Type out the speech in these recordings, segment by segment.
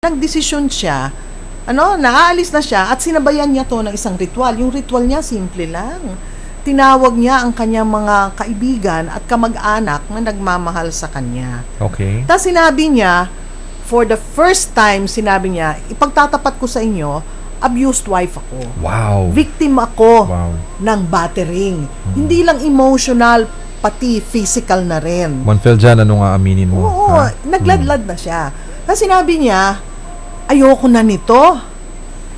nagdesisyon siya, naaalis na siya at sinabayan niya to ng isang ritual. Yung ritual niya, simple lang. Tinawag niya ang kanyang mga kaibigan at kamag-anak na nagmamahal sa kanya. Okay. Tapos sinabi niya, for the first time, sinabi niya, ipagtatapat ko sa inyo, abused wife ako. Wow. Victim ako Wow. ng battering. Hindi lang emotional, pati physical na rin. Monfeljan, ano nga aminin mo? Oo, nagladlad na siya. Tapos sinabi niya, ayoko na nito.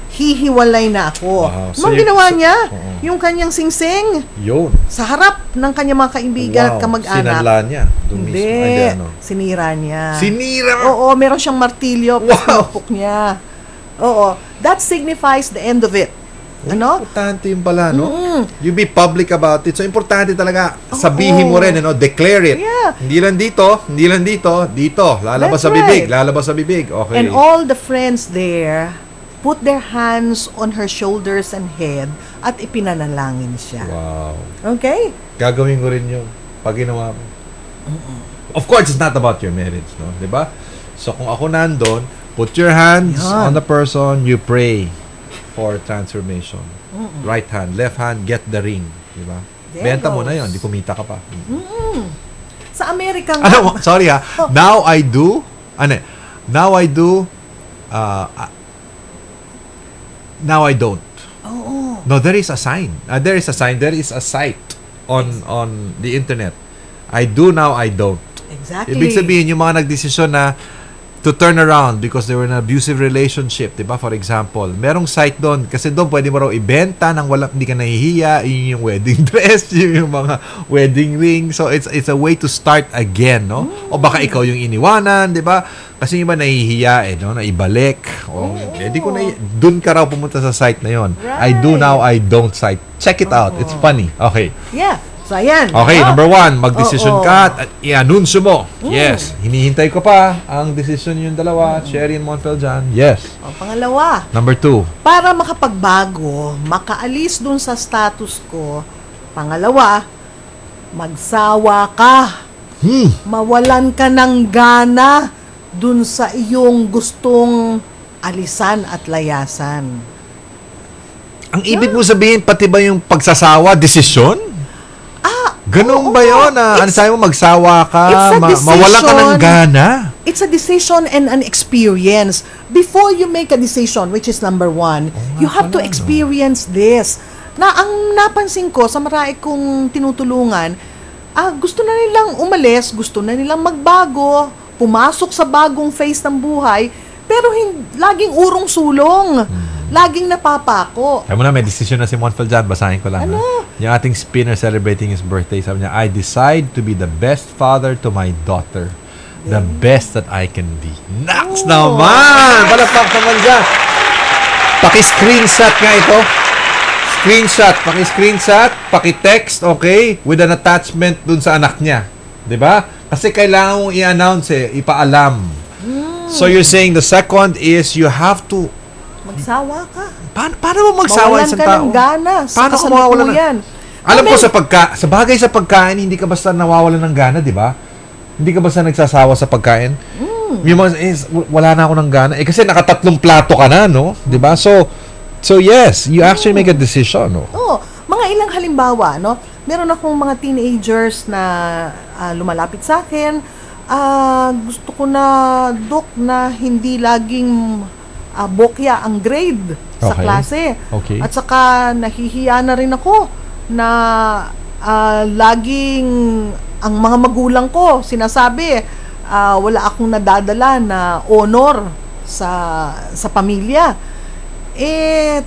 Hihiwalay na ako. Wow. Anong ginawa niya? Yung kanyang singsing Yun. sa harap ng kanyang mga kaibigan at kamag-anak. Sinanla niya. Hindi. Sinira niya. Sinira? Oo, meron siyang martilyo. Wow. Pinupok niya. Oo. That signifies the end of it. Importante yung pala, no? You be public about it. So, importante talaga. Sabihin mo rin, declare it. Yeah. Hindi lang dito. Lalabas That's sa bibig. right. Lalabas sa bibig. Okay. And all the friends there put their hands on her shoulders and head at ipinanalangin siya. Wow. Okay? Gagawin ko rin yung pag ginawa mo. Of course, it's not about your marriage, no? Diba? So, kung ako nandun, put your hands on the person, you pray for transformation. Right hand, left hand, get the ring. Diba? Benta mo na yun, di kumita ka pa. Sa Amerika nga. Sorry ha. Now I do, now I don't. No, there is a sign. There is a site on the internet. I do, now I don't. Exactly. Ibig sabihin, yung mga nagdesisyon na to turn around because they were in an abusive relationship, diba? For example, merong site doon, kasi doon pwede mo raw ibenta nang hindi ka nahihiya, yung wedding dress, yung mga wedding ring. So, it's a way to start again, no? O baka ikaw yung iniwanan, diba? Kasi yung iba nahihiya, no? Na ibalik. Doon ka raw pumunta sa site na yon. Right. I do, now I don't site. Check it out. It's funny. Okay. Yeah. So, ayan. Okay, number 1, magdesisyon ka at i-anunsyo mo. Yes. Hinihintay ko pa ang desisyon yung dalawa, Sherry and Monfeljan. Yes. Pangalawa, Number 2. para makapagbago, makaalis dun sa status ko, pangalawa, magsawa ka. Mawalan ka ng gana dun sa iyong gustong alisan at layasan. Ang ibig mo sabihin, pati ba yung pagsasawa, desisyon? Ganun ba yun? Ano sabi mo, magsawa ka, mawalan ka ng gana? It's a decision and an experience. Before you make a decision, which is number 1, you have to experience this. Na ang napansin ko sa marami kong tinutulungan, gusto na nilang umalis, gusto na nilang magbago, pumasok sa bagong phase ng buhay, pero laging urong sulong. Laging napapako. Sabi mo na, may decision na si Monfeljan. Basahin ko lang. Yung ating spinner celebrating his birthday. Sabi niya, I decide to be the best father to my daughter. The best that I can be. Naks naman! Palapak naman dyan. Paki-screenshot nga ito. Paki-screenshot, paki-text, okay? With an attachment dun sa anak niya. Diba? Kasi kailangan mong i-announce ipaalam. So you're saying the second is you have to magsawa ka. Paano mo magsawa isang tao? Mawalan ka ng gana. Paano ka mawawalan ng... Alam ko sa bagay sa pagkain, hindi ka basta nawawalan ng gana, di ba? Hindi ka basta nagsasawa sa pagkain. Yung mga, wala na ako ng gana. Kasi nakatatlong plato ka na, no? Di ba? So yes, you actually make a decision, no? Mga ilang halimbawa, no? Meron akong mga teenagers na lumalapit sa akin. Gusto ko na, Dok, na hindi laging bokya ang grade sa klase. Okay. At saka nahihiya na rin ako na laging ang mga magulang ko sinasabi wala akong nadadala na honor sa pamilya.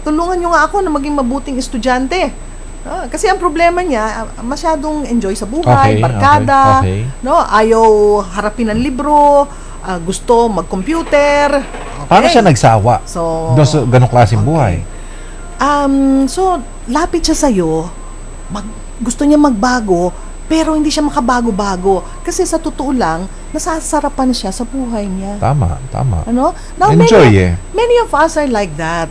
Tulungan nyo nga ako na maging mabuting estudyante. Kasi ang problema niya, masyadong enjoy sa buhay, barkada, no? Ayaw harapin ang libro, gusto mag-computer. Paano siya nagsawa? So, ganong klaseng buhay. So, lapit siya sa'yo, gusto niya magbago, pero hindi siya makabago-bago. Kasi sa totoo lang, nasasarapan siya sa buhay niya. Tama. Now, enjoy many of us are like that.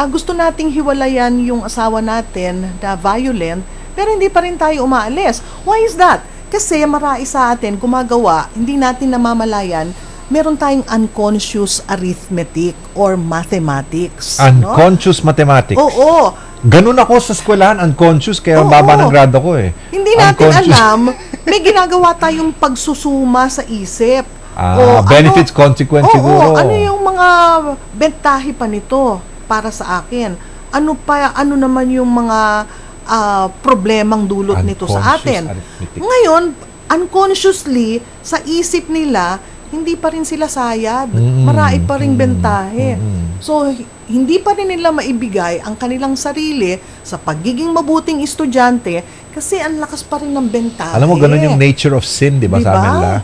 Gusto nating hiwalayan yung asawa natin na violent, pero hindi pa rin tayo umaalis. Why is that? Kasi marami sa atin gumagawa, hindi natin namamalayan meron tayong unconscious arithmetic or mathematics. Unconscious mathematics. Oo. Ganun ako sa eskwelahan, unconscious, kaya baba ng grado ko eh. Hindi natin alam, may ginagawa tayong pagsusuma sa isip. Benefits, consequence siguro. Ano yung mga bentahe pa nito para sa akin? Ano naman yung mga problemang dulot nito sa atin? Ngayon, unconsciously, sa isip nila, hindi pa rin sila sayad. Marami pa rin bentahe. So, hindi pa rin nila maibigay ang kanilang sarili sa pagiging mabuting estudyante kasi ang lakas pa rin ng bentahe. Alam mo, ganun yung nature of sin, di ba? Sabi nila,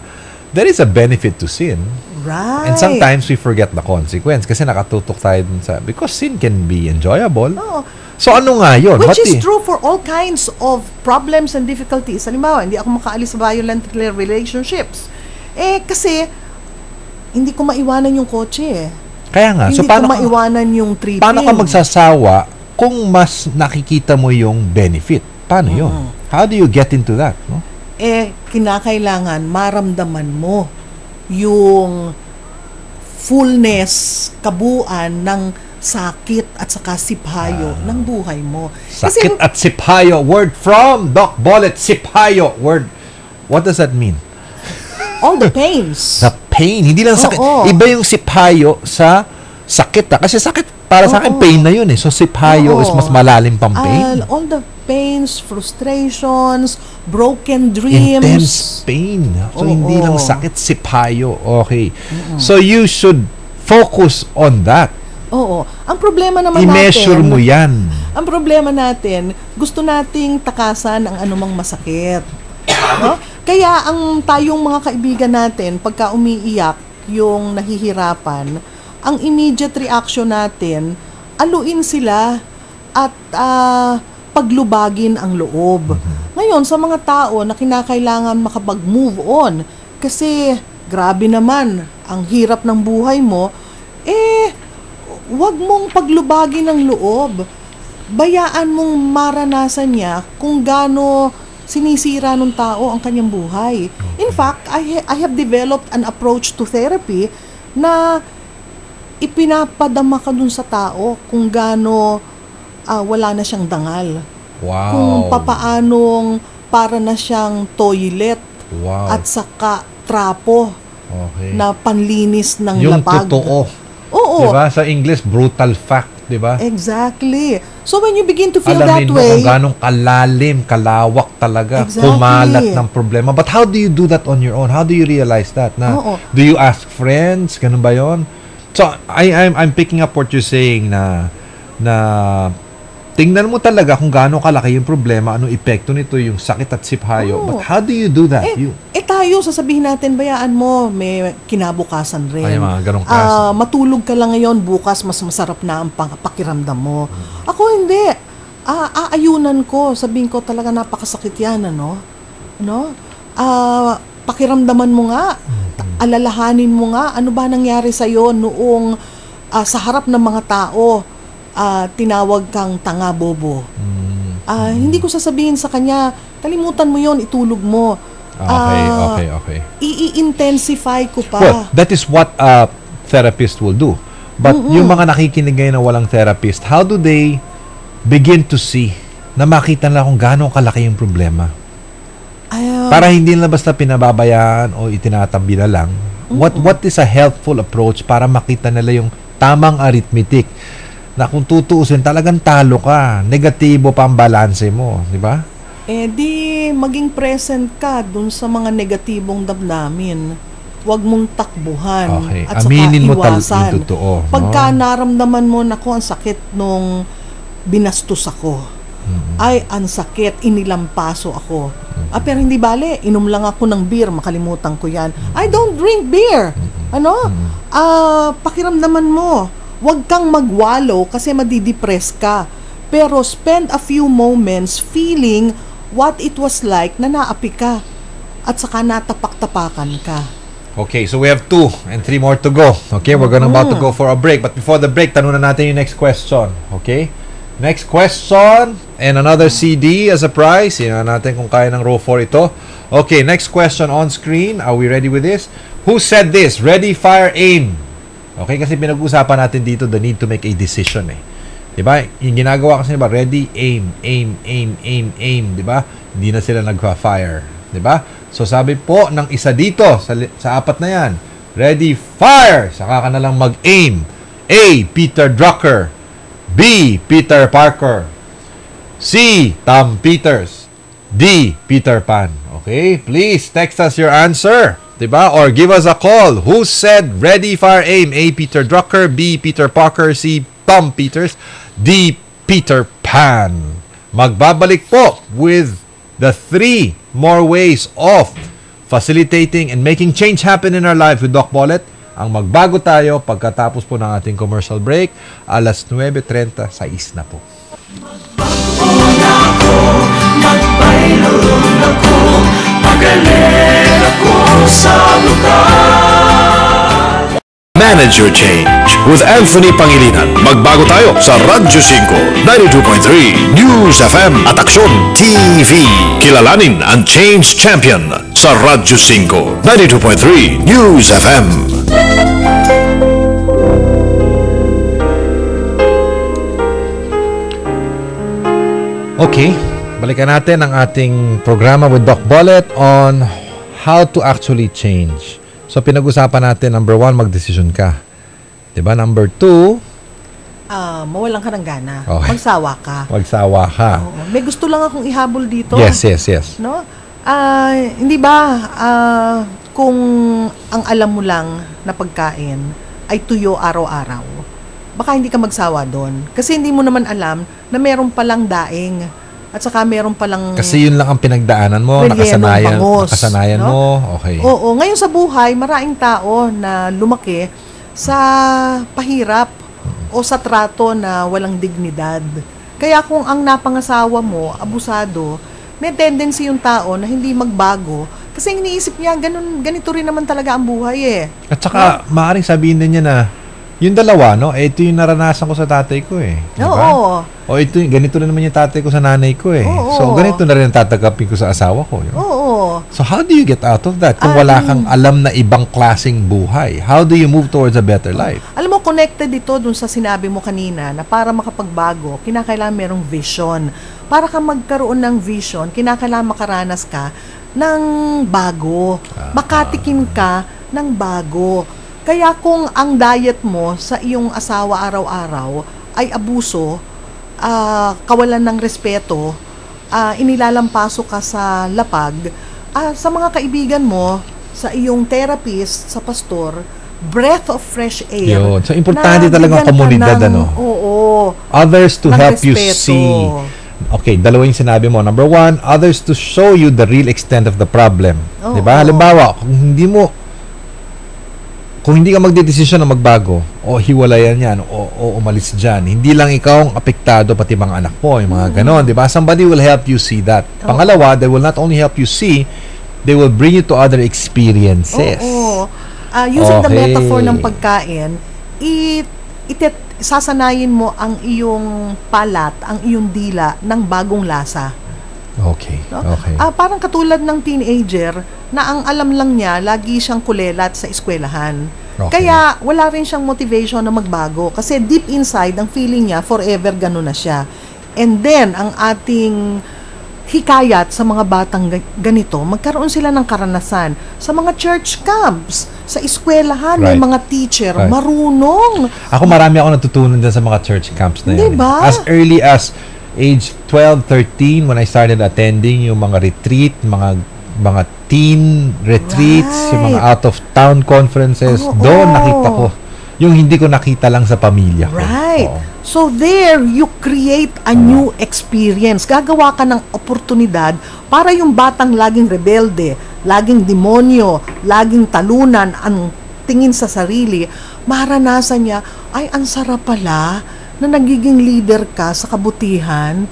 there is a benefit to sin. Right. And sometimes we forget the consequence kasi nakatutok tayo dun sa, because sin can be enjoyable. So, ano nga yun? Which is true for all kinds of problems and difficulties. Halimbawa, hindi ako makaalis sa violent relationships. Kasi, hindi ko maiwanan yung kotse. Kaya nga. Hindi ko maiwanan yung tripping. Paano ka magsasawa kung mas nakikita mo yung benefit? Paano yun? How do you get into that? No? Kinakailangan maramdaman mo yung fullness, kabuuan ng sakit at saka siphayo ng buhay mo. Sakit at siphayo. Word from Doc Bollet. Siphayo. Word. What does that mean? All the pains. The pain. Hindi lang sakit. Iba yung siphayo sa sakit. Kasi sakit, para sa akin, pain na yun eh. So, siphayo is mas malalim pang pain. All the pains, frustrations, broken dreams. Intense pain. So, hindi lang sakit, siphayo. Okay. So, you should focus on that. Ang problema naman I-measure mo yan. Ang problema natin, gusto nating takasan ang anumang masakit. No? Kaya tayong mga kaibigan natin, pagka umiiyak yung nahihirapan, ang immediate reaction natin, aluin sila at paglubagin ang loob. Ngayon, sa mga tao na kinakailangan makapag-move on, kasi grabe naman ang hirap ng buhay mo, wag mong paglubagin ang loob. Bayaan mong maranasan niya kung gaano sinisira ng tao ang kanyang buhay. In fact, I have developed an approach to therapy na ipinapadama ka dun sa tao kung gaano wala na siyang dangal. Wow. Kung papaanong para na siyang toilet at saka trapo na panlinis ng lapag. Yung totoo. Diba? Sa English, brutal fact. Diba? Exactly. So when you begin to feel alamin that way, mo kung ganong kalalim, kalawak talaga, kumalat ng problema. But how do you do that on your own? How do you realize that? Do you ask friends? Ganun ba yun? So, I'm picking up what you're saying na tingnan mo talaga kung gaano kalaki yung problema, anong epekto nito, yung sakit at siphayo. But how do you do that? Tayo, sasabihin natin, bayaan mo, may kinabukasan rin. Ay, mga ganong kaso. Matulog ka lang ngayon, bukas mas masarap na ang pakiramdam mo. Ako hindi. Aayunan ko, sabihin ko talaga napakasakit yan, ano? Pakiramdaman mo nga, alalahanin mo nga, ano ba nangyari sa'yo noong sa harap ng mga tao, tinawag kang tanga bobo. Hindi ko sasabihin sa kanya, kalimutan mo yon, itulog mo. Okay. I-intensify ko pa. Well, that is what a therapist will do. But yung mga nakikinig ngayon na walang therapist, how do they begin to see na makita nila kung gaano kalaki yung problema? Para hindi na basta pinababayaan o itinatabi na lang. What is a helpful approach para makita nila yung tamang arithmetic na kung tutuusin talagang talo ka, negatibo pa ang balanse mo, di ba? Di maging present ka dun sa mga negatibong damdamin. Huwag mong takbuhan at aminin saka mo iwasan. yung totoo. Pagka naramdaman mo na ang sakit nung binastos ako, ay ang sakit, inilampaso ako. Pero hindi bale, inom lang ako ng beer, makalimutan ko yan. I don't drink beer. Pakiramdaman mo, huwag kang magwalo kasi madidepress ka. Pero spend a few moments feeling what it was like na naapi ka at saka natapak-tapakan ka. Okay, so we have 2 and 3 more to go. Okay, we're about to go for a break. But before the break, tanong na natin yung next question. Okay? Next question and another CD as a prize. Tingnan natin kung kaya ng row 4 ito. Okay, next question on screen. Are we ready with this? Who said this? Ready, fire, aim. Okay, kasi pinag-usapan natin dito the need to make a decision eh. Diba? Yung ginagawa kasi diba, ready, aim, aim, aim, aim, aim, diba? Hindi na sila nagpa-fire. Diba? So sabi po ng isa dito sa apat na yan, ready, fire! Saka ka na lang mag-aim. A. Peter Drucker. B. Peter Parker. C. Tom Peters. D. Peter Pan. Okay? Please text us your answer. Diba? Or give us a call. Who said ready, fire, aim? A. Peter Drucker. B. Peter Parker. C. Tom Peters. D. Peter Pan. Magbabalik po with the 3 more ways of facilitating and making change happen in our life with Doc Bollet. Ang magbago tayo pagkatapos po ng ating commercial break. Alas 9:36 na po. Magbayloon ako, magaling ako sa lugar. Manage your change with Anthony Pangilinan. Magbago tayo sa Radyo 5, 92.3 News FM at Aksyon TV. Kilalanin ang Change Champion sa Radyo 5, 92.3 News FM. Okay, balikan natin ang ating programa with Doc Bollet on how to actually change. So, pinag-usapan natin, number 1, mag-decision ka. Diba? Number 2, mawalan ka ng gana. Okay. Magsawa ka. magsawa ka. Oo. May gusto lang akong ihabol dito. Yes, yes, yes. No? Hindi ba kung ang alam mo lang na pagkain ay tuyo araw-araw, baka hindi ka magsawa doon. Kasi hindi mo naman alam na meron palang daing at saka meron palang Kasi yun lang ang pinagdaanan mo, nakasanayan no? mo. Okay. Oo, ngayon sa buhay, maraming tao na lumaki sa pahirap o sa trato na walang dignidad. Kaya kung ang napangasawa mo, abusado, may tendency yung tao na hindi magbago kasi iniisip niya, ganito rin naman talaga ang buhay eh. At saka, maaaring sabihin din niya na, yung dalawa, no? Ito yung naranasan ko sa tatay ko eh. Diba? Oo. O ito, ganito rin naman yung tatay ko sa nanay ko eh. Oo. So, ganito na rin ang tatanggapin ko sa asawa ko. Yun. Oo. So, how do you get out of that? Kung wala kang alam na ibang klaseng buhay, how do you move towards a better life? Alam mo, connected ito dun sa sinabi mo kanina na para makapagbago, kinakailangan merong vision. Para ka magkaroon ng vision, kinakailangan makaranas ka ng bago. Makatikim ka ng bago. Kaya kung ang diet mo sa iyong asawa araw-araw ay abuso, kawalan ng respeto, inilalampaso ka sa lapag, sa mga kaibigan mo, sa iyong therapist, sa pastor, breath of fresh air. Yun. So, importante talagang komunidad, ano? Oo. Others to help you respeto. see. Okay, dalawa yung sinabi mo. Number 1, others to show you the real extent of the problem. Oo. Diba? Halimbawa, kung hindi ka magdedesisyon na magbago, o hiwalayan yan, o umalis dyan, hindi lang ikaw ang apektado, pati mga anak mo, yung mga ganon, di ba? Somebody will help you see that. Pangalawa, they will not only help you see, they will bring you to other experiences. Oo. Using the metaphor ng pagkain, sasanayin mo ang iyong palat, ang iyong dila ng bagong lasa. Okay. No? Okay. Parang katulad ng teenager na ang alam lang niya, lagi siyang kulelat sa eskwelahan. Okay. Kaya wala rin siyang motivation na magbago. Kasi deep inside, ang feeling niya, forever ganun na siya. And then, ang ating hikayat sa mga batang ganito, magkaroon sila ng karanasan sa mga church camps, sa eskwelahan, may Right. mga teacher, Right. marunong. Ako marami ako natutunan dyan sa mga church camps na yan. Diba? As early as age 12, 13, when I started attending yung mga retreat, mga teen retreats, yung mga Right. out-of-town conferences, Oo. doon nakita ko. Yung hindi ko nakita lang sa pamilya ko. Right. Oo. So there, you create a new experience. Gagawa ka ng oportunidad para yung batang laging rebelde, laging demonyo, laging talunan, ang tingin sa sarili, maranasan niya, ay, ang sarap pala na nagiging leader ka sa kabutihan.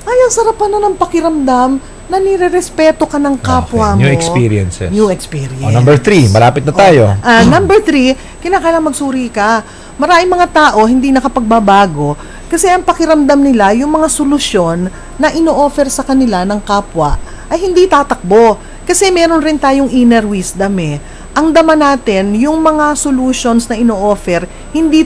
Ay, ang sarap pa na ng pakiramdam na nire-respeto ka ng kapwa Okay. mo. New experiences. New experience. Number 3, malapit na tayo. Number 3, kinakailangan magsuri ka. Maraming mga tao hindi nakapagbabago kasi ang pakiramdam nila, yung mga solusyon na ino-offer sa kanila ng kapwa ay hindi tatakbo. Kasi meron rin tayong inner wisdom eh. Ang dama natin, yung mga solutions na ino-offer, hindi